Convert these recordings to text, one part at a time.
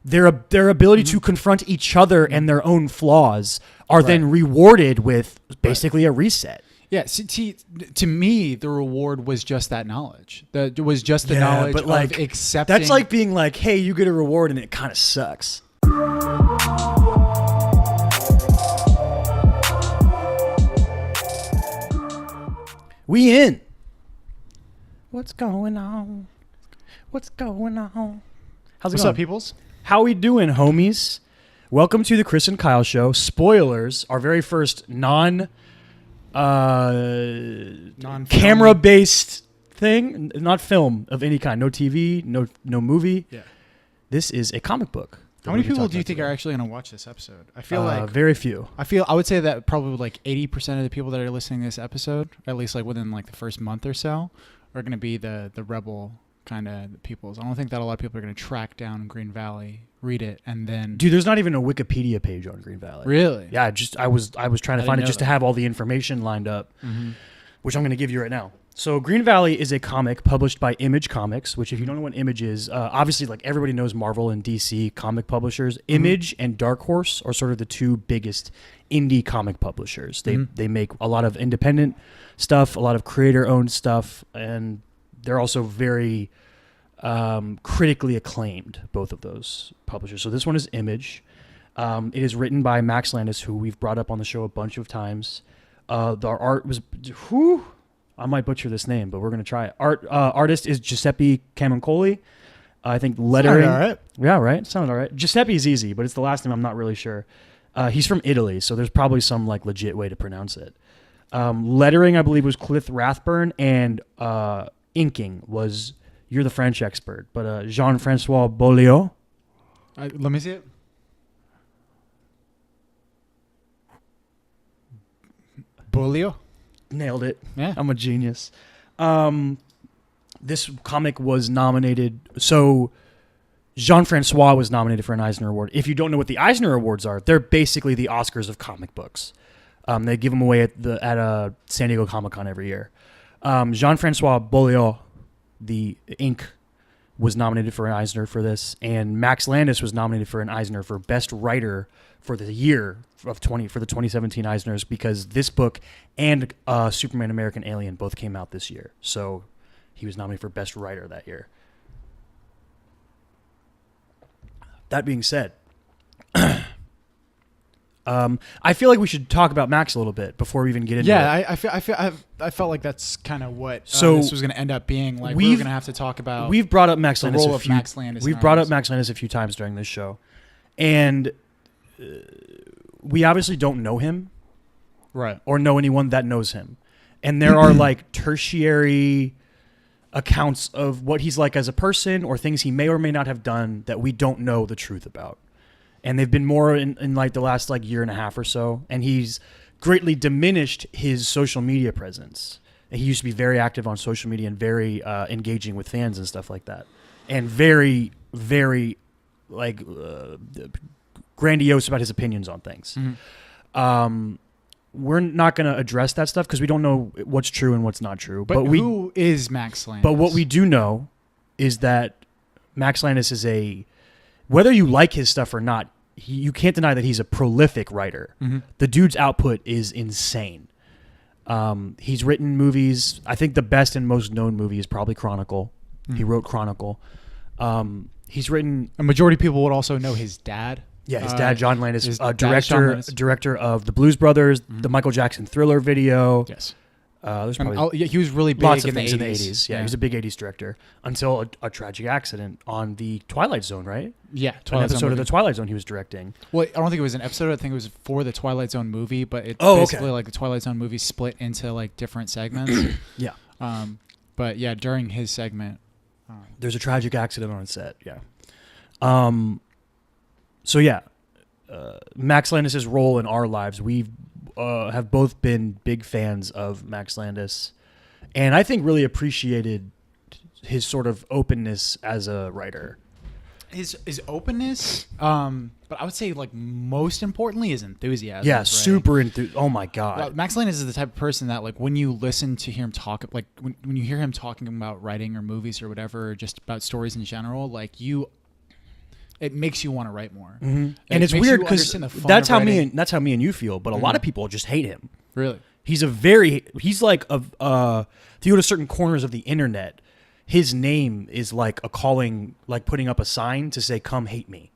their ability to confront each other and their own flaws are then rewarded with basically a reset. Yeah, to me, the reward was just that knowledge. It was just the knowledge of accepting. That's like being like, hey, you get a reward and it kind of sucks. We in. What's going on? What's going on? What's up, peoples? How we doing, homies? Welcome to the Chris and Kyle Show. Spoilers, our very first non-camera-based thing, not film of any kind. No TV, no movie. Yeah. This is a comic book. How many people do you think are actually going to watch this episode? I feel like very few. I would say that probably like 80% of the people that are listening to this episode, at least like within like the first month or so, are going to be the rebel kind of peoples. I don't think that a lot of people are going to track down Green Valley, read it, and then... Dude, there's not even a Wikipedia page on Green Valley. Really? Yeah, I was trying to find it just to have all the information lined up, which I'm going to give you right now. So Green Valley is a comic published by Image Comics, which if you don't know what Image is, obviously like everybody knows Marvel and DC comic publishers. Image and Dark Horse are sort of the two biggest indie comic publishers. They make a lot of independent stuff, a lot of creator-owned stuff, and they're also very critically acclaimed, both of those publishers. So this one is Image. It is written by Max Landis, who we've brought up on the show a bunch of times. The art was... I might butcher this name, but we're going to try it. Artist is Giuseppe Camuncoli. I think lettering... Sounded all right. Yeah, right? Sounded all right. Giuseppe is easy, but it's the last name I'm not really sure. He's from Italy, so there's probably some like legit way to pronounce it. Lettering, I believe, was Cliff Rathburn, and inking was... You're the French expert, but Jean-Francois Beaulieu. Let me see it. Beaulieu? Nailed it. Yeah. I'm a genius. This comic was nominated. So Jean-Francois was nominated for an Eisner Award. If you don't know what the Eisner Awards are, they're basically the Oscars of comic books. They give them away at San Diego Comic-Con every year. Jean-Francois Beaulieu, the ink, was nominated for an Eisner for this, and Max Landis was nominated for an Eisner for Best Writer for the year for the 2017 Eisners, because this book and Superman American Alien both came out this year. So he was nominated for Best Writer that year. That being said, I feel like we should talk about Max a little bit before we even get into it. Yeah, I felt like that's kind of what this was going to end up being. Like we were going to have to talk about. We've brought up Max Landis. The role of Max Landis. We've brought up Max Landis a few times during this show, and we obviously don't know him, right, or know anyone that knows him, and there are like tertiary accounts of what he's like as a person or things he may or may not have done that we don't know the truth about. And they've been more in like the last like year and a half or so. And he's greatly diminished his social media presence. He used to be very active on social media and very engaging with fans and stuff like that. And very, very like grandiose about his opinions on things. We're not going to address that stuff because we don't know what's true and what's not true. But who is Max Landis? But what we do know is that Max Landis is whether you like his stuff or not, you can't deny that he's a prolific writer. The dude's output is insane. He's written movies. I think the best and most known movie is probably Chronicle. He wrote Chronicle. He's written... A majority of people would also know his dad. Yeah, his dad, John Landis, director of the Blues Brothers, the Michael Jackson Thriller video. Yes. There's probably he was really big lots of in things the 80s. In the 80s. Yeah, he was a big 80s director until a tragic accident on the Twilight Zone, right? Yeah, an episode of the Twilight Zone he was directing. Well, I don't think it was an episode. I think it was for the Twilight Zone movie, but it's basically like the Twilight Zone movie split into like different segments. Yeah. But yeah, during his segment, there's a tragic accident on set. Yeah. So yeah, Max Landis' role in our lives, we've have both been big fans of Max Landis, and I think really appreciated his sort of openness as a writer. His openness, but I would say like most importantly his enthusiasm. Yeah, super enthusiastic. Oh my God. Max Landis is the type of person that like when you listen to hear him talk, like when you hear him talking about writing or movies or whatever, or just about stories in general, like you it makes you want to write more. Mm-hmm. And it's weird because that's how me and you feel. But a lot of people just hate him. Really, he's like if you go to certain corners of the internet, his name is like a calling, like putting up a sign to say, "Come hate me."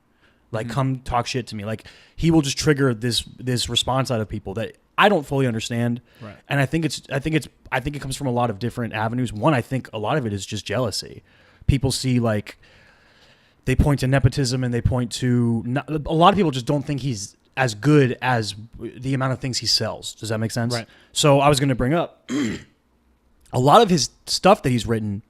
Like, come talk shit to me. Like, he will just trigger this response out of people that I don't fully understand. Right. And I think it comes from a lot of different avenues. One, I think a lot of it is just jealousy. People see, like, they point to nepotism and they point to a lot of people just don't think he's as good as the amount of things he sells. Does that make sense? Right. So I was going to bring up a lot of his stuff that he's written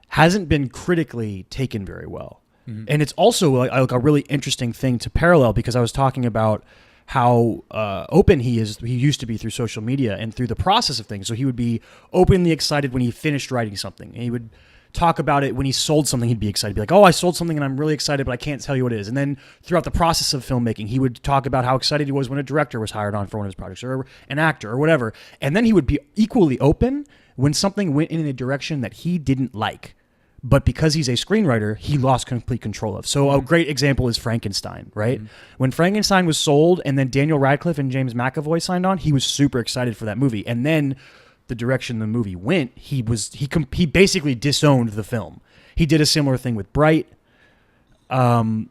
hasn't been critically taken very well. Mm-hmm. And it's also like a really interesting thing to parallel, because I was talking about how open he used to be through social media and through the process of things. So he would be openly excited when he finished writing something. And he would talk about it when he sold something. He'd be excited, be like, "Oh, I sold something and I'm really excited, but I can't tell you what it is." And then throughout the process of filmmaking, he would talk about how excited he was when a director was hired on for one of his projects, or an actor or whatever. And then he would be equally open when something went in a direction that he didn't like. But because he's a screenwriter, he lost complete control of. So a great example is Frankenstein, right? Mm-hmm. When Frankenstein was sold and then Daniel Radcliffe and James McAvoy signed on, he was super excited for that movie. And then the direction the movie went, he basically disowned the film. He did a similar thing with Bright, and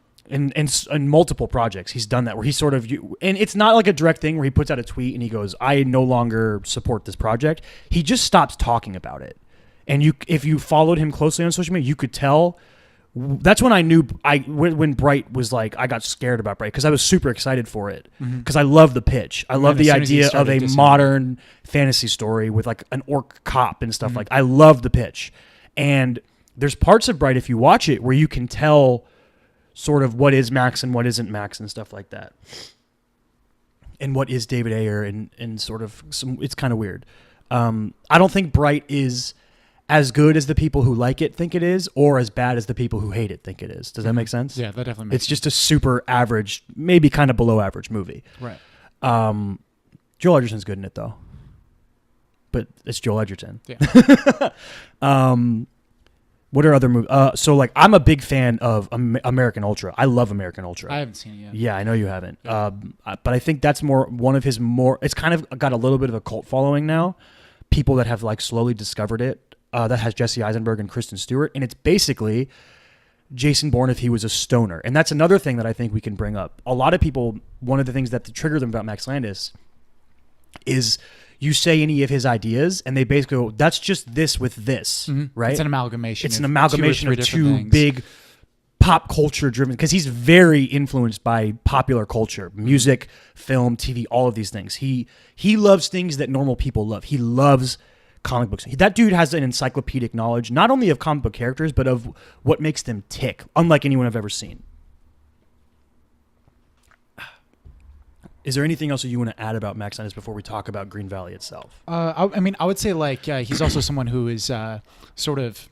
multiple projects. He's done that where he sort of, and it's not like a direct thing where he puts out a tweet and he goes, "I no longer support this project." He just stops talking about it. And if you followed him closely on social media, you could tell. That's when I knew when Bright was like, I got scared about Bright because I was super excited for it because I love the pitch. I love the idea of a modern fantasy story with like an orc cop and stuff. Like, I love the pitch. And there's parts of Bright, if you watch it, where you can tell sort of what is Max and what isn't Max and stuff like that. And what is David Ayer and sort of it's kind of weird. I don't think Bright is as good as the people who like it think it is, or as bad as the people who hate it think it is. Does that make sense? Yeah, that definitely makes sense. It's just a super average, maybe kind of below average movie. Right. Joel Edgerton's good in it, though. But it's Joel Edgerton. Yeah. What are other movies? So, like, I'm a big fan of American Ultra. I love American Ultra. I haven't seen it yet. Yeah, I know you haven't. Yeah. But I think that's one of his more... It's kind of got a little bit of a cult following now. People that have, like, slowly discovered it. That has Jesse Eisenberg and Kristen Stewart. And it's basically Jason Bourne if he was a stoner. And that's another thing that I think we can bring up. A lot of people, one of the things that trigger them about Max Landis is you say any of his ideas and they basically go, that's just this with this, right? It's an amalgamation. It's an amalgamation of two big pop culture driven, because he's very influenced by popular culture, music, film, TV, all of these things. He loves things that normal people love. He loves comic books. That dude has an encyclopedic knowledge, not only of comic book characters, but of what makes them tick, unlike anyone I've ever seen. Is there anything else that you want to add about Max Landis before we talk about Green Valley itself? I would say, like, he's also someone who is sort of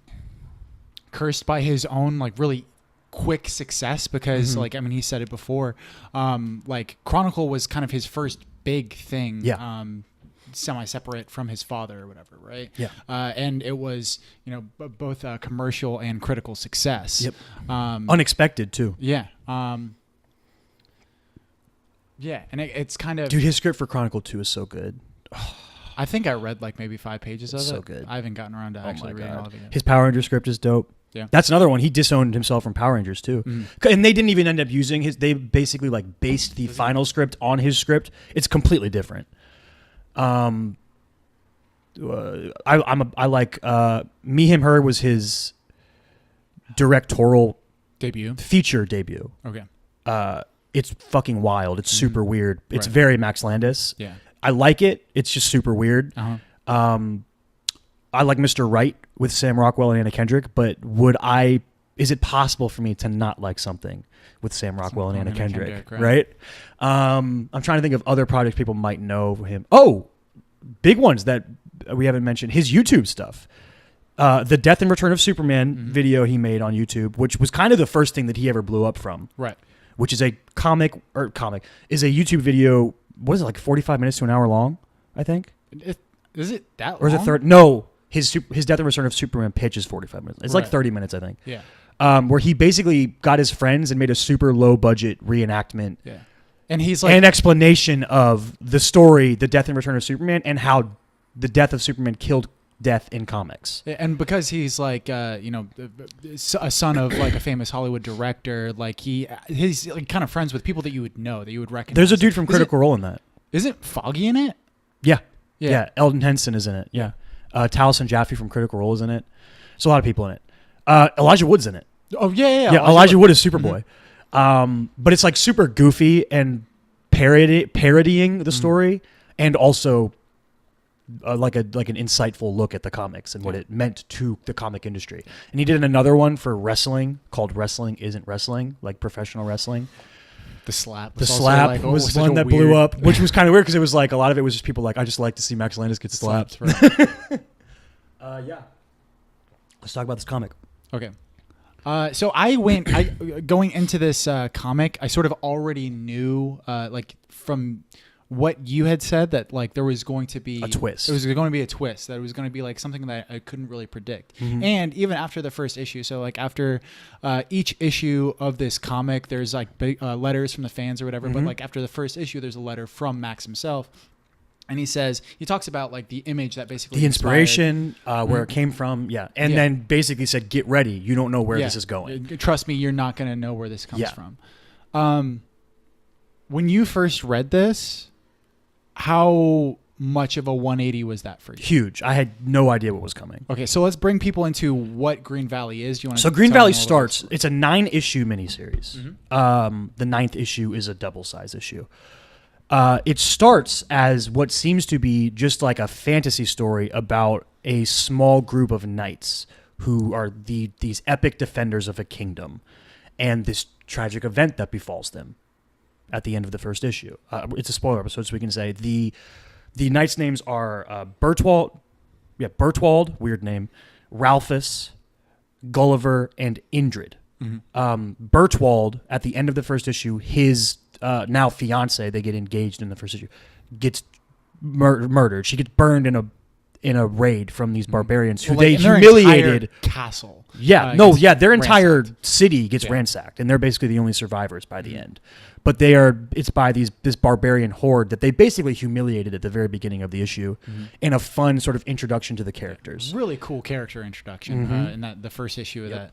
cursed by his own, like, really quick success because, like, I mean, he said it before, like, Chronicle was kind of his first big thing. Yeah. Semi-separate from his father or whatever, right? Yeah. And it was, both commercial and critical success. Yep. Unexpected too. Yeah. Yeah, and it's kind of... Dude, his script for Chronicle 2 is so good. I think I read like maybe 5 pages of it. So good. I haven't gotten around to actually reading all of it yet. His Power Rangers script is dope. Yeah. That's another one. He disowned himself from Power Rangers too. And they didn't even end up using his... They basically like based the final script on his script. It's completely different. I like Me, Him, Her was his directorial feature debut. Okay. It's fucking wild. It's super weird. It's Right. very Max Landis. Yeah. I like it. It's just super weird. Uh-huh. I like Mr. Right with Sam Rockwell and Anna Kendrick, but is it possible for me to not like something with Sam Rockwell and Anna Kendrick, right? I'm trying to think of other projects people might know him. Oh, big ones that we haven't mentioned. His YouTube stuff. The Death and Return of Superman video he made on YouTube, which was kind of the first thing that he ever blew up from. Right. Which is a is a YouTube video, what is it, like 45 minutes to an hour long, I think? Is it that long? Or is it 30? No, his Death and Return of Superman pitch is 45 minutes. It's like 30 minutes, I think. Yeah. where he basically got his friends and made a super low budget reenactment. Yeah. And he's like an explanation of the story, the death and return of Superman, and how the death of Superman killed death in comics. And because he's like, a son of like a famous Hollywood director, like he's like kind of friends with people that you would know, that you would recognize. There's a dude from Critical Role in that. Isn't Foggy in it? Yeah. Eldon Henson is in it. Yeah. Taliesin Jaffe from Critical Role is in it. There's a lot of people in it. Elijah Wood's in it. Oh yeah. Yeah, Elijah Wood is Superboy. But it's like super goofy and parodying the story, and also like an insightful look at the comics and what it meant to the comic industry. And he did another one for wrestling called Wrestling Isn't Wrestling, like professional wrestling. The Slap. The Slap was one that blew up, which was kind of weird because it was like a lot of it was just people like, I just like to see Max Landis get slapped. Right. Yeah. Let's talk about this comic. Okay. So going into this comic, I sort of already knew, like from what you had said, that like there was going to be a twist. It was going to be a twist. That it was going to be like something that I couldn't really predict. And even after the first issue, so like after each issue of this comic, there's like big, letters from the fans or whatever. But like after the first issue, there's a letter from Max himself. And he talks about like the image that basically the inspiration, where it came from. Yeah. And then basically said, get ready. You don't know where this is going. Trust me, you're not going to know where this comes from. When you first read this, how much of a 180 was that for you? Huge. I had no idea what was coming. Okay. So let's bring people into what Green Valley is. Do you want to? So Green Valley starts, it's a 9-issue miniseries. The 9th issue is a double-size issue. It starts as what seems to be just like a fantasy story about a small group of knights who are these epic defenders of a kingdom, and this tragic event that befalls them at the end of the first issue. It's a spoiler episode, so we can say the knights' names are Bertwald, weird name, Ralphus, Gulliver, and Indrid. Bertwald, at the end of the first issue, his now fiance, they get engaged in the first issue, gets murdered. She gets burned in a raid from these barbarians who they humiliated. Castle. Their entire ransacked. city gets ransacked, and they're basically the only survivors by the end. But it's by this barbarian horde that they basically humiliated at the very beginning of the issue, in a fun sort of introduction to the characters. Really cool character introduction in the first issue of that.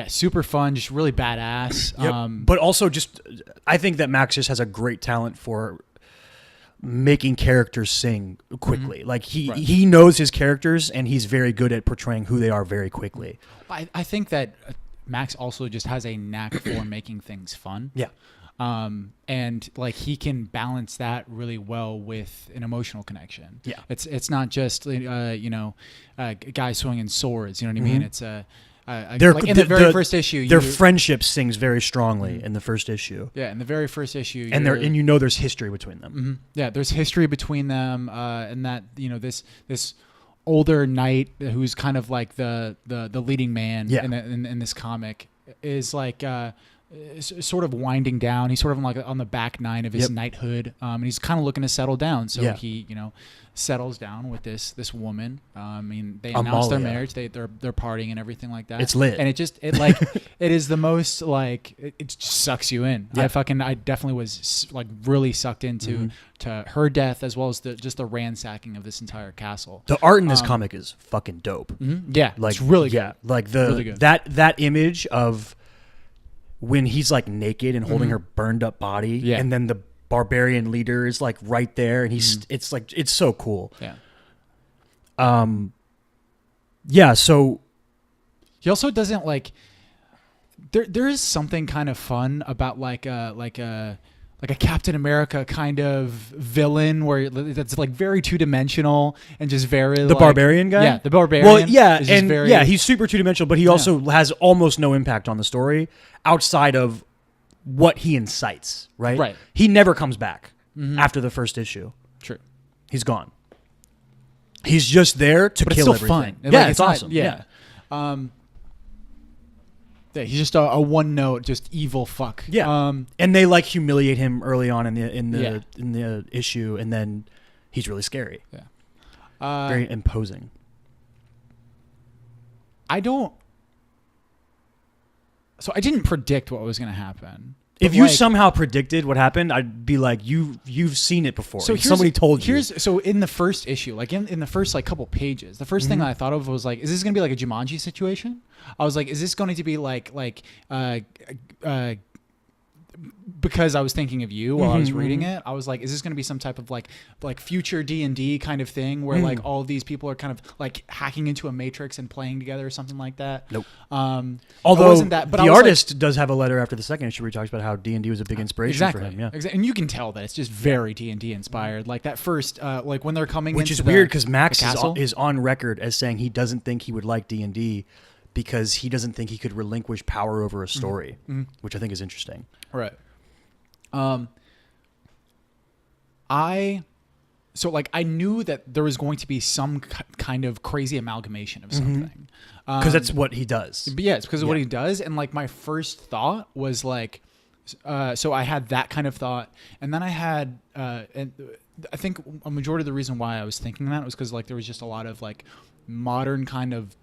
Super fun, just really badass. But also I think that Max just has a great talent for making characters sing quickly. Like he knows his characters, and he's very good at portraying who they are very quickly. I think that Max also just has a knack for making things fun. Yeah. And like he can balance that really well with an emotional connection. Yeah. It's not just guys swinging swords. You know what I mean? It's in the very first issue, their friendship sings very strongly in the first issue. Yeah, in the very first issue, and there's history between them. Yeah, there's history between them, and that this older knight who's kind of like the leading man in this comic is like sort of winding down. He's sort of like on the back nine of his knighthood, and he's kind of looking to settle down. So he settles down with this woman. I mean, they announce their marriage. They're partying and everything like that. It's lit, and it is the most like it just sucks you in. Yeah. I definitely was like really sucked into to her death, as well as just the ransacking of this entire castle. The art in this comic is fucking dope. Yeah, like it's really good. Yeah, like really good. that image of when he's like naked and holding her burned up body, and then the barbarian leader is like right there, and it's like it's so cool. So he also doesn't like there is something kind of fun about like a Captain America kind of villain where that's like very two-dimensional and just very the barbarian guy. Yeah, the barbarian. Well, yeah, and he's super two-dimensional, but he also has almost no impact on the story outside of what he incites. Right. He never comes back after the first issue. True. He's gone. He's just there to kill everything. Fun. Yeah, it's awesome. Yeah. He's just a one-note, just evil fuck. Yeah. And they like humiliate him early on in the issue, and then he's really scary. Yeah. Very imposing. I don't So I didn't predict what was going to happen. If you somehow predicted what happened, I'd be like, you've seen it before. So somebody told you. So in the first issue, like in the first like couple pages, the first thing that I thought of was like, is this going to be like a Jumanji situation? I was like, is this going to be because I was thinking of you while I was reading it, I was like, is this going to be some type of like future D&D kind of thing where like all of these people are kind of like hacking into a matrix and playing together or something like that? Nope. Although wasn't that, but the artist does have a letter after the second issue where he talks about how D&D was a big inspiration for him. Yeah, exactly. And you can tell that it's just very D&D inspired. Like that first, like when they're coming, which is weird because Max is on record as saying he doesn't think he would like D&D because he doesn't think he could relinquish power over a story, which I think is interesting. Right. I knew that there was going to be some kind of crazy amalgamation of something. Because that's what he does. But yeah, it's because of what he does. And like my first thought was like, so I had that kind of thought. And then I had, and I think a majority of the reason why I was thinking that was because like there was just a lot of like modern kind of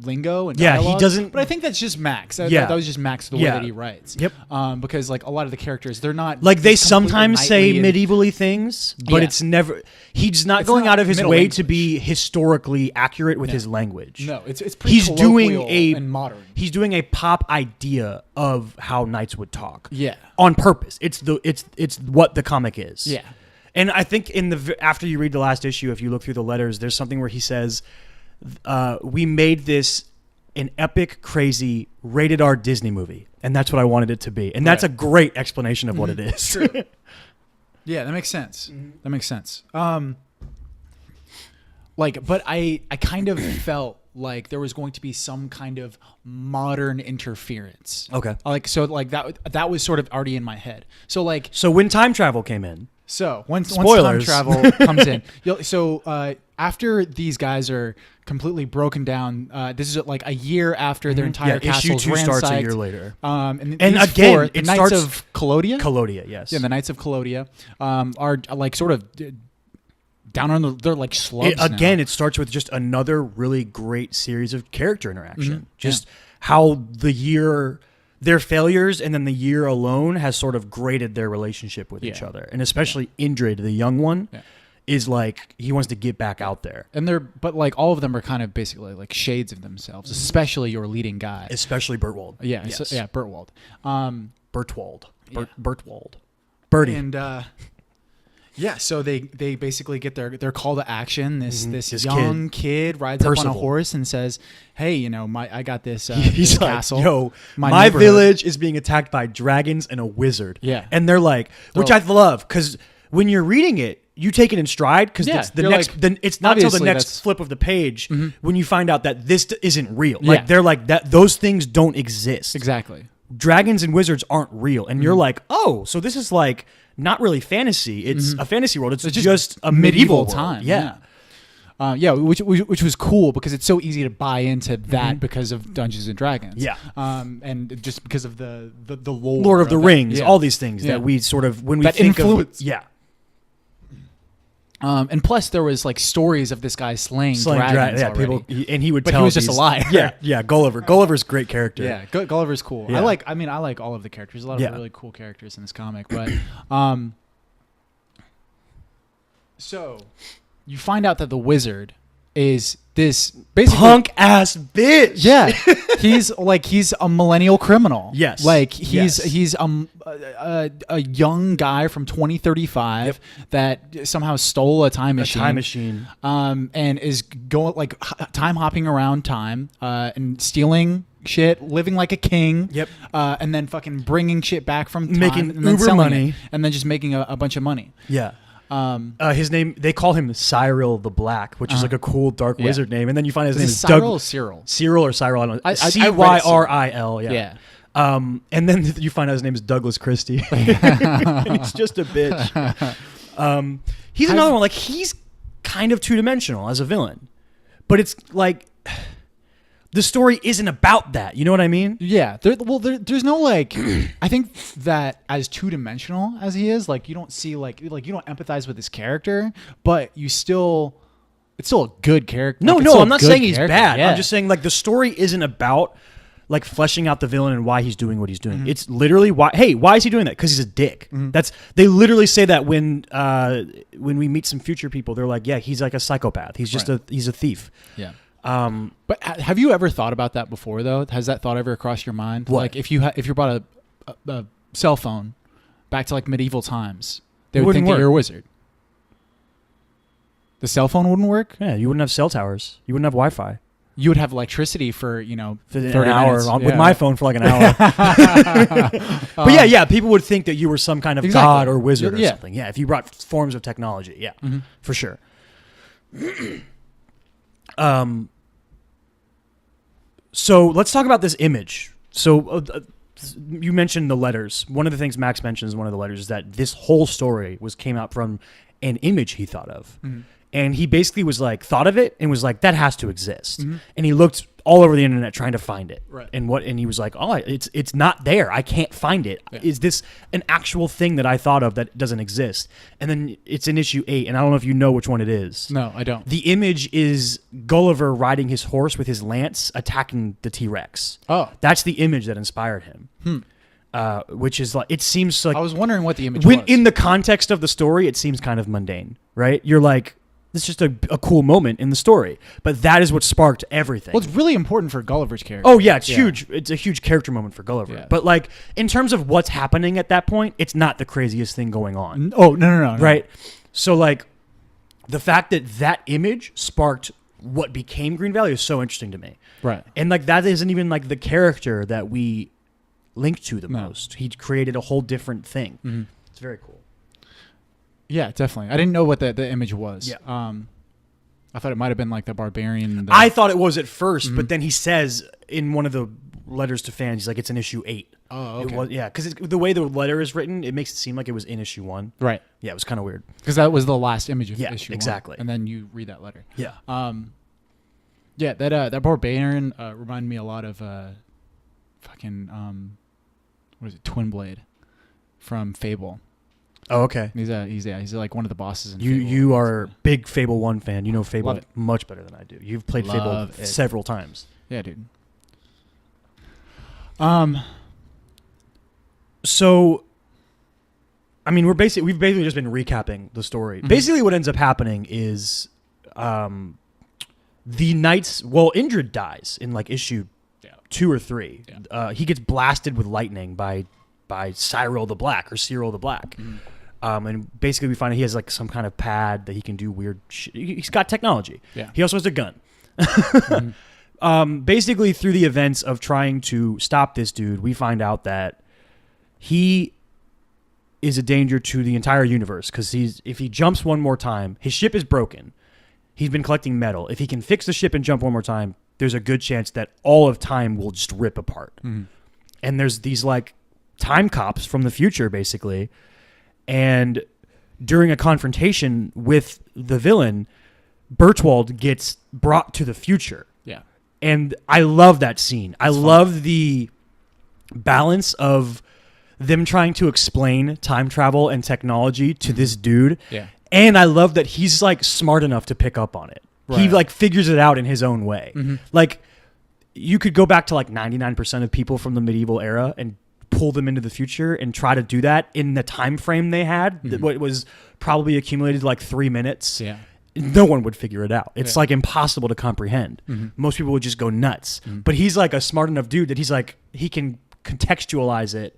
lingo and dialogue. He doesn't, but I think that's just Max. That was just Max the way that he writes. Yep. Because like a lot of the characters, they're not like they sometimes say medievally things, but it's never. He's not going out of his way to be historically accurate with his language. No, it's pretty colloquial and modern. He's doing a pop idea of how knights would talk. Yeah. On purpose. It's what the comic is. Yeah. And I think after you read the last issue, if you look through the letters, there's something where he says, we made this an epic, crazy, rated R Disney movie. And that's what I wanted it to be. And that's a great explanation of what it is. True. Yeah, that makes sense. That makes sense. But I kind of felt like there was going to be some kind of modern interference. Okay. So that was sort of already in my head. So when time travel came in. So once time travel comes in, after these guys are completely broken down, this is like a year after their entire castle's issue 2 ransacked. starts a year later. And again, the Knights of Colodia? Colodia, yes. Yeah, the Knights of Colodia are like sort of down on they're like slubs again, now. It starts with just another really great series of character interaction. Just how the year, their failures and then the year alone has sort of graded their relationship with each other. And especially Indrid, the young one, is like, he wants to get back out there. And but like all of them are kind of basically like shades of themselves, especially your leading guy. Especially Bertwald. Yeah, yes. Bertwald. Bertwald. Bertwald. Bertie. And so they basically get their call to action. This young kid rides up on a horse and says, "Hey, I got this He's castle. Like, yo, my village is being attacked by dragons and a wizard." Yeah, and they're like, which I love, because when you're reading it, you take it in stride because it's the next. Then it's not until the next flip of the page when you find out that this isn't real. Like they're like that; those things don't exist. Exactly. Dragons and wizards aren't real, and you're like, oh, so this is like not really fantasy. It's a fantasy world. It's just a medieval time. Yeah. Which was cool because it's so easy to buy into that because of Dungeons and Dragons. Yeah. And just because of the lore, Lord of the Rings, all these things that we sort of when we think influence. of and plus there was like stories of this guy slaying dragons already. And he would but tell he was just a liar. Gulliver. Gulliver's a great character. Yeah, Gulliver's cool. Yeah. I like all of the characters. A lot of really cool characters in this comic, but so you find out that the wizard is this basically punk ass bitch. Yeah, he's a millennial criminal. Yes, like he's a young guy from 2035 that somehow stole a time machine. And is going like time hopping around time and stealing shit, living like a king. Yep. And then fucking bringing shit back from time, making and then uber money, and then just making a bunch of money. Yeah. His name, they call him Cyril the Black, which is like a cool dark wizard name. And then you find his name is Cyril or Cyril? Cyril or Cyril. I don't know. Cyril. Yeah. And then you find out his name is Douglas Christie. And he's just a bitch. He's another one. Like, he's kind of two-dimensional as a villain. But it's like, the story isn't about that. You know what I mean? Yeah. There's no like. I think that as two-dimensional as he is, like you don't see like you don't empathize with his character, but it's still a good character. No, I'm not saying he's bad. Yeah. I'm just saying like the story isn't about like fleshing out the villain and why he's doing what he's doing. It's literally why is he doing that? Because he's a dick. They literally say that when we meet some future people, they're like, yeah, he's like a psychopath. He's just he's a thief. Yeah. But have you ever thought about that before though? Has that thought ever crossed your mind? What? Like if you brought a cell phone back to like medieval times, they would wouldn't think that work. you're a wizard. The cell phone wouldn't work? Yeah, you wouldn't have cell towers. You wouldn't have Wi-Fi. You would have electricity for, 30 an hour minutes. with my phone for like an hour. But yeah, people would think that you were some kind of god or wizard or something. Yeah, if you brought forms of technology, for sure. So let's talk about this image. So you mentioned the letters. One of the things Max mentions in one of the letters is that this whole story came out from an image he thought of. And he basically was like, thought of it and was like, that has to exist. And he looked all over the internet trying to find it. Right. And he was like, oh, it's not there. I can't find it. Yeah. Is this an actual thing that I thought of that doesn't exist? And then it's in issue 8, and I don't know if you know which one it is. No, I don't. The image is Gulliver riding his horse with his lance attacking the T-Rex. Oh. That's the image that inspired him. Which is like, it seems like... I was wondering what the image was. In the context of the story, it seems kind of mundane, right? You're like... It's just a cool moment in the story. But that is what sparked everything. Well, it's really important for Gulliver's character. Oh, yeah, it's huge. It's a huge character moment for Gulliver. Yeah. But, like, in terms of what's happening at that point, it's not the craziest thing going on. Oh, no. Right? So, like, the fact that image sparked what became Green Valley is so interesting to me. Right. And, like, that isn't even, like, the character that we link to the most. He created a whole different thing. It's very cool. Yeah, definitely. I didn't know what the image was. Yeah. I thought it might have been like the barbarian. I thought it was at first, but then he says in one of the letters to fans, he's like, it's in issue 8. Oh, okay. It was, yeah, because the way the letter is written, it makes it seem like it was in issue 1. Right. Yeah, it was kind of weird. Because that was the last image of issue 1. Exactly. And then you read that letter. Yeah. Yeah, that barbarian reminded me a lot of fucking what is it, Twin Blade from Fable. Oh, okay. He's like one of the bosses in Fable. You are a big Fable 1 fan. You know Fable much better than I do. You've played Fable several times. Yeah, dude. So, I mean, we've basically just been recapping the story. Basically, what ends up happening is, the knights. Well, Indrid dies in like issue 2 or 3. Yeah. He gets blasted with lightning by Cyril the Black or Cyril the Black. And basically we find out he has like some kind of pad that he can do weird shit. He's got technology. Yeah. He also has a gun. Basically through the events of trying to stop this dude, we find out that he is a danger to the entire universe because if he jumps one more time, his ship is broken. He's been collecting metal. If he can fix the ship and jump one more time, there's a good chance that all of time will just rip apart. And there's these like time cops from the future basically. And during a confrontation with the villain, Bertwald gets brought to the future. Yeah. And I love that scene. I love the balance of them trying to explain time travel and technology to this dude. Yeah. And I love that he's like smart enough to pick up on it. Right. He like figures it out in his own way. Like you could go back to like 99% of people from the medieval era and pull them into the future and try to do that in the time frame they had, what was probably accumulated like 3 minutes. Yeah. No one would figure it out. It's like impossible to comprehend. Most people would just go nuts. But he's like a smart enough dude that he's like, he can contextualize it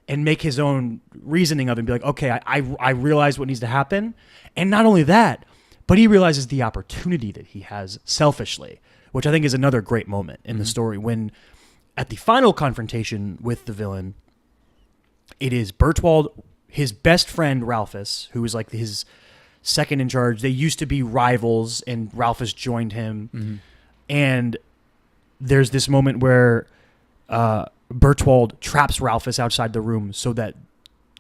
and make his own reasoning of it and be like, okay, I realize what needs to happen. And not only that, but he realizes the opportunity that he has selfishly, which I think is another great moment in the story when at the final confrontation with the villain, it is Bertwald, his best friend Ralphus, who is like his second in charge. They used to be rivals, and Ralphus joined him. And there's this moment where Bertwald traps Ralphus outside the room so that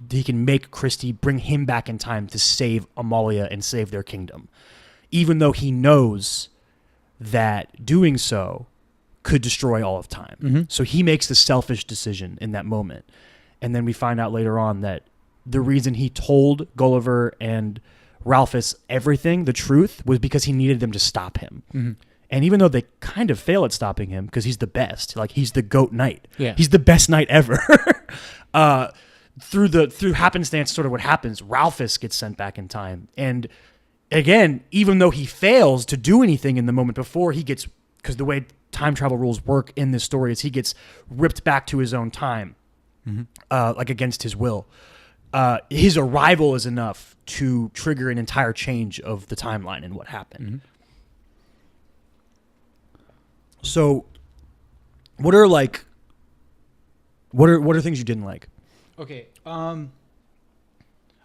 he can make Christie bring him back in time to save Amalia and save their kingdom, even though he knows that doing so could destroy all of time. So he makes the selfish decision in that moment. And then we find out later on that the reason he told Gulliver and Ralphus everything, the truth, was because he needed them to stop him. And even though they kind of fail at stopping him because he's the best, like he's the GOAT knight. Yeah. He's the best knight ever. Through happenstance, sort of what happens, Ralphus gets sent back in time. And again, even though he fails to do anything in the moment before, he gets, because the way time travel rules work in this story is he gets ripped back to his own time, like against his will. His arrival is enough to trigger an entire change of the timeline and what happened. Mm-hmm. So, what are things you didn't like? Okay,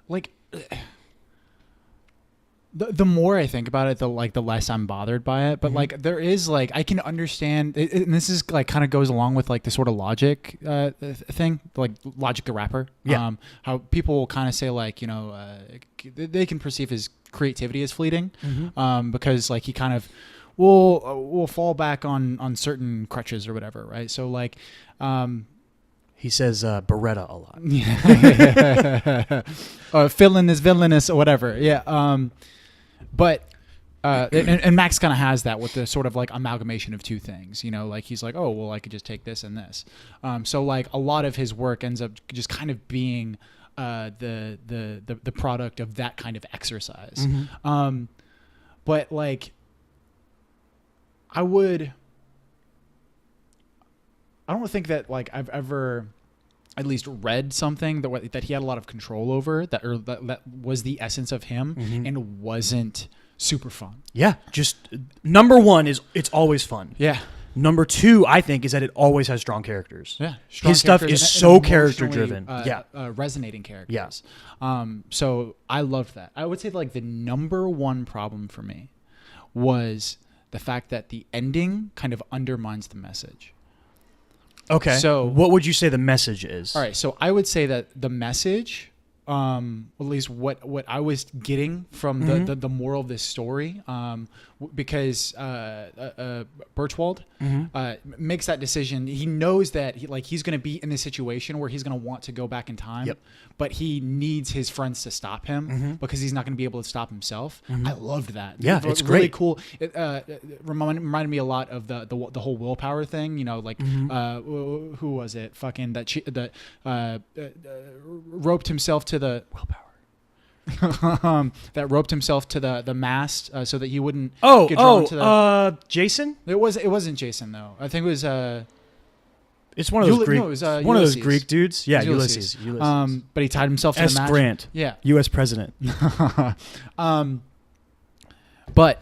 like the more I think about it, the less I'm bothered by it. But like there is like I can understand, and this is like kind of goes along with like the sort of logic thing, like Logic the rapper. Yeah. How people will kind of say like they can perceive his creativity as fleeting, because like he kind of will fall back on certain crutches or whatever, right? So like. He says Beretta a lot. Yeah. Villain is villainous or whatever. Yeah. But and Max kind of has that with the sort of like amalgamation of two things. You know, like he's like, oh, well, I could just take this and this. So like a lot of his work ends up just kind of being the product of that kind of exercise. But like I don't think that like I've ever at least read something that he had a lot of control over that was the essence of him and wasn't super fun. Yeah. Just number one is it's always fun. Yeah. Number two, I think, is that it always has strong characters. Yeah. His stuff is so character driven. Resonating characters. Yeah. So I loved that. I would say like the number one problem for me was the fact that the ending kind of undermines the message. Okay. So what would you say the message is? All right. So I would say that the message, at least what I was getting from the moral of this story, because Bertwald makes that decision. He knows that he's going to be in this situation where he's going to want to go back in time, but he needs his friends to stop him because he's not going to be able to stop himself. I loved that. Yeah, it's great. really cool. It reminded me a lot of the whole willpower thing. You know, like who was it? Fucking that roped himself to the willpower. That roped himself to the mast so that he wouldn't get drawn to the Jason? It wasn't Jason though. I think it was it's one of those Greek. No, it was, one of those Ulysses. Greek dudes. Yeah, Ulysses. Ulysses. But he tied himself to S. the mast. Grant. Yeah. U.S. president. But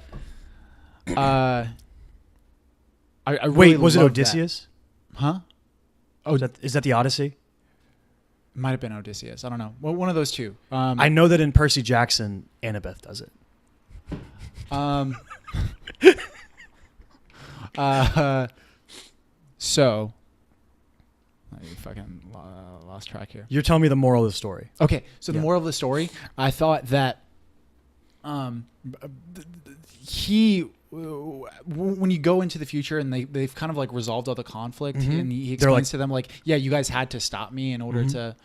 I really wait. Was it loved Odysseus? That. Huh? Oh, is that the Odyssey? Might have been Odysseus. I don't know. Well, one of those two. I know that in Percy Jackson, Annabeth does it. So, I fucking lost track here. You're telling me the moral of the story. Okay, so the moral of the story, I thought that when you go into the future and they've kind of like resolved all the conflict and he explains to them like, yeah, you guys had to stop me in order to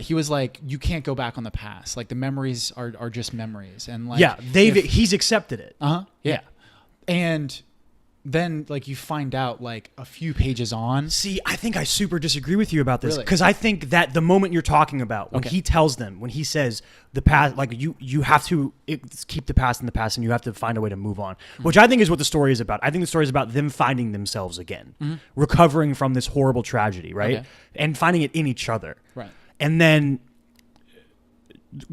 he was like, you can't go back on the past, like the memories are just memories, and like he's accepted it. Yeah. And then like you find out like a few pages on. See, I think I super disagree with you about this, Really? because I think that the moment you're talking about, when he tells them, when he says the past, like you have to keep the past in the past and you have to find a way to move on, which I think is what the story is about. I think the story is about them finding themselves again, recovering from this horrible tragedy, right? Okay. And finding it in each other. Right. And then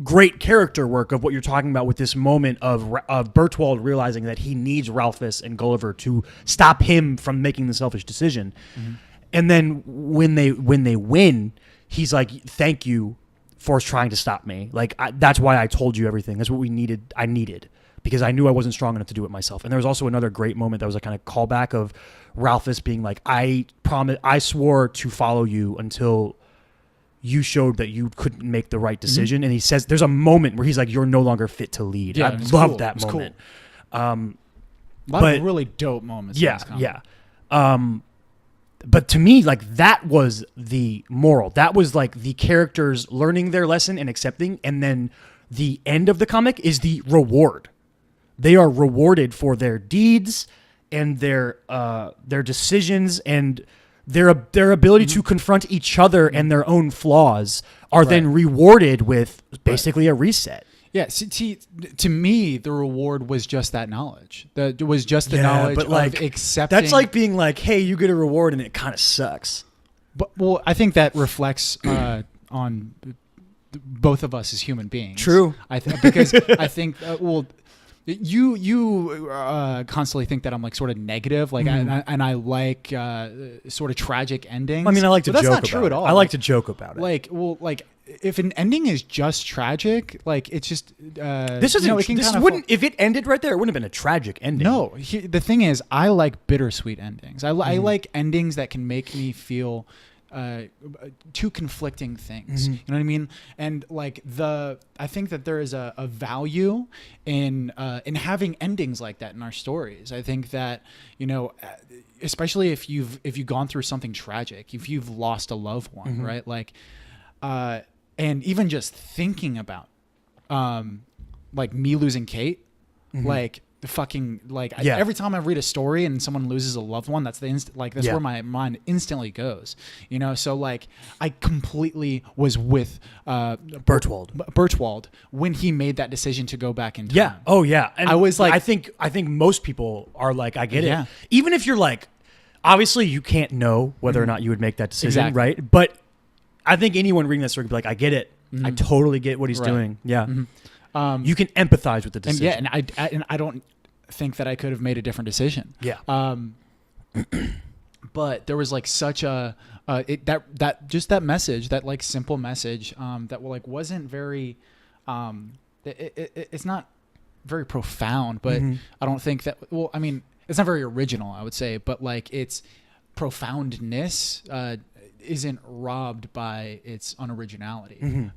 great character work of what you're talking about with this moment of Bertwald realizing that he needs Ralphus and Gulliver to stop him from making the selfish decision. And then when they win, he's like, thank you for trying to stop me. Like, that's why I told you everything. That's what I needed because I knew I wasn't strong enough to do it myself. And there was also another great moment that was a kind of callback of Ralphus being like, I swore to follow you until you showed that you couldn't make the right decision. And he says there's a moment where he's like, you're no longer fit to lead. Yeah, I love that it's moment. Cool. A lot of really dope moments. Yeah. But to me, like, that was the moral. That was like the characters learning their lesson and accepting. And then the end of the comic is the reward. They are rewarded for their deeds and their decisions and their ability to confront each other and their own flaws are then rewarded with basically a reset. Yeah, see, to me, the reward was just that knowledge. It was just the knowledge but like, of accepting. That's like being like, hey, you get a reward and it kind of sucks. But well, I think that reflects on both of us as human beings. True. Because I think you constantly think that I'm like sort of negative, like I like sort of tragic endings. I mean, I like to joke about it. That's not true at all. I like to joke about it. Like if an ending is just tragic, like it's just this isn't. If it ended right there, it wouldn't have been a tragic ending. No, the thing is, I like bittersweet endings. I like endings that can make me feel two conflicting things. You know what I mean? And like I think that there is a value in having endings like that in our stories. I think that, you know, especially if you've gone through something tragic, if you've lost a loved one, right? Like, and even just thinking about, like me losing Kate, like the fucking every time I read a story and someone loses a loved one, that's that's where my mind instantly goes, you know. So like I completely was with Birchwald when he made that decision to go back in time. Yeah. Oh yeah. And I was like, I think most people are like, I get it. Even if you're like, obviously you can't know whether or not you would make that decision, right? But I think anyone reading that story would be like, I get it. I totally get what he's doing. Yeah. You can empathize with the decision. And I don't think that I could have made a different decision. Yeah. But there was like such that message, that like simple message, that like wasn't very, it's not very profound, but I don't think that, well, I mean, it's not very original, I would say, but like its profoundness, isn't robbed by its unoriginality.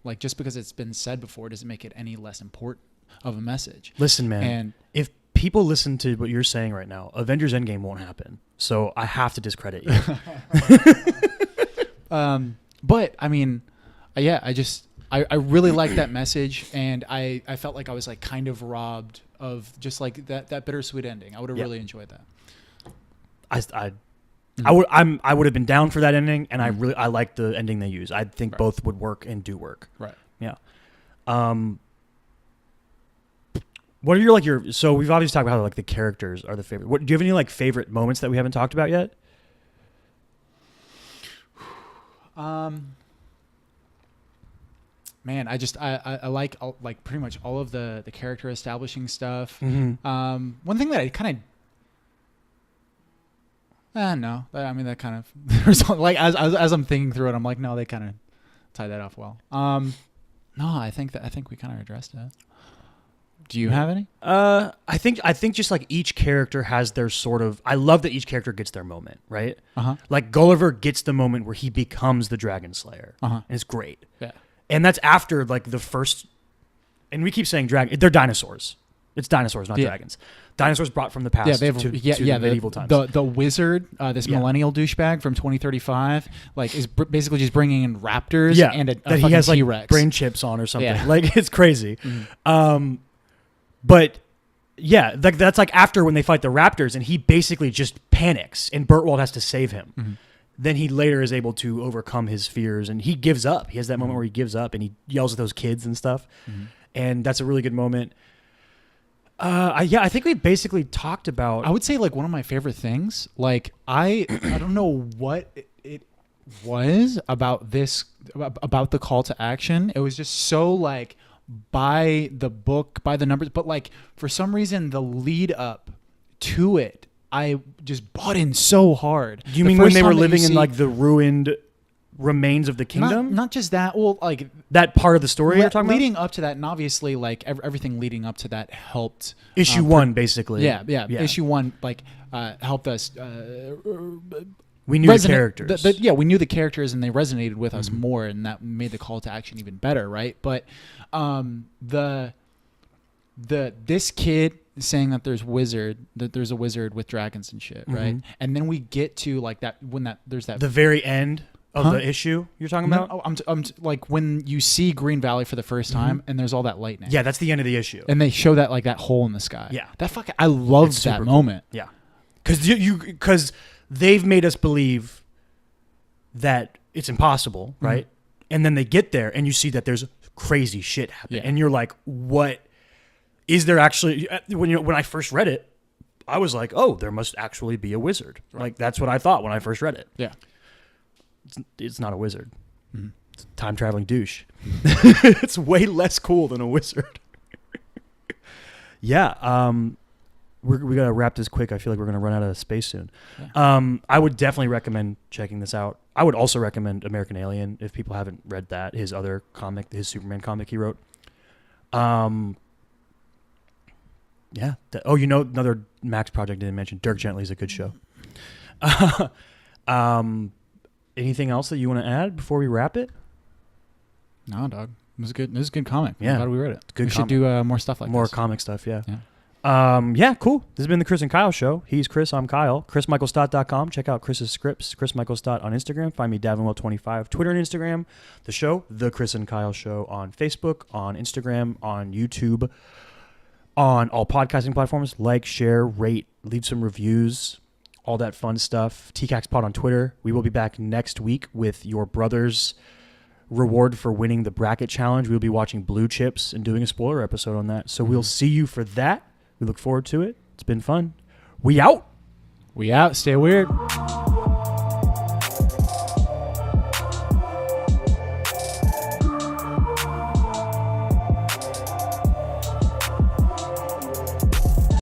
Like just because it's been said before doesn't make it any less important of a message. Listen, man, and if people listen to what you're saying right now, Avengers Endgame won't happen. So I have to discredit you. But I mean, I really like that message, and I felt like I was like kind of robbed of just like that bittersweet ending. I would have really enjoyed that. I would have been down for that ending, and I like the ending they use. I think both would work and do work. Right. Yeah. What are your so we've obviously talked about how like the characters are the favorite. Do you have any like favorite moments that we haven't talked about yet? Man, I like pretty much all of the character establishing stuff. One thing that I kind of no, I mean that kind of like as I'm thinking through it, I'm like, no, they kind of tied that off well. No, I think we kind of addressed it. Do you have any? I think just like each character has their sort of. I love that each character gets their moment, right? Like Gulliver gets the moment where he becomes the Dragon Slayer, and it's great. Yeah, and that's after like the first. And we keep saying dragon. They're dinosaurs. It's dinosaurs, not dragons. Dinosaurs brought from the past to the medieval times. The wizard, this millennial douchebag from 2035, like is basically just bringing in raptors and a that he has like T-Rex. Brain chips on or something. Yeah. Like it's crazy. But yeah, that's like after when they fight the raptors and he basically just panics and Bertwald has to save him. Then he later is able to overcome his fears and he gives up. He has that moment where he gives up and he yells at those kids and stuff. And that's a really good moment. I think we basically talked about. I would say like one of my favorite things. Like I don't know what it was about this about the call to action. It was just so like by the book, by the numbers, but like for some reason the lead up to it, I just bought in so hard. Do you mean when they were living in like the ruined remains of the kingdom? Not just that. Well, like that part of the story you're talking about? Leading up to that, and obviously like everything leading up to that helped. Issue 1, basically. Yeah. Issue 1 like helped us. We knew the characters. We knew the characters, and they resonated with us more, and that made the call to action even better, right? But this kid saying that there's a wizard with dragons and shit, right? And then we get to like that when there's that the very end of the issue you're talking about? No, I'm like when you see Green Valley for the first time and there's all that lightning. Yeah, that's the end of the issue. And they show that like that hole in the sky. Yeah. I loved that cool. moment. Yeah. Because they've made us believe that it's impossible, right? And then they get there and you see that there's crazy shit happening. Yeah. And you're like, what is there actually? When I first read it, I was like, oh, there must actually be a wizard. Right. Like, that's what I thought when I first read it. Yeah. It's not a wizard. It's a time-traveling douche. It's way less cool than a wizard. Yeah. We got to wrap this quick. I feel like we're going to run out of space soon. Yeah. I would definitely recommend checking this out. I would also recommend American Alien if people haven't read that. His other comic, his Superman comic he wrote. Yeah. Another Max project I didn't mention. Dirk Gently's a good show. Anything else that you want to add before we wrap it? No, dog. It was good. It was a good comic. Yeah. I'm glad we read it. Good. We should do more stuff like more this. comic stuff. Yeah. Yeah. Cool. This has been the Chris and Kyle Show. He's Chris. I'm Kyle. ChrisMichaelStott.com. Check out Chris's scripts. Chris Michael Stott on Instagram. Find me Davinwell25. Twitter and Instagram. The show, The Chris and Kyle Show, on Facebook, on Instagram, on YouTube, on all podcasting platforms. Like, share, rate, leave some reviews, all that fun stuff. tcaks pod on Twitter. We will be back next week with your brother's reward for winning the bracket challenge. We'll be watching Blue Chips and doing a spoiler episode on that. So we'll see you for that. We look forward to it. It's been fun. We out. We out. Stay weird.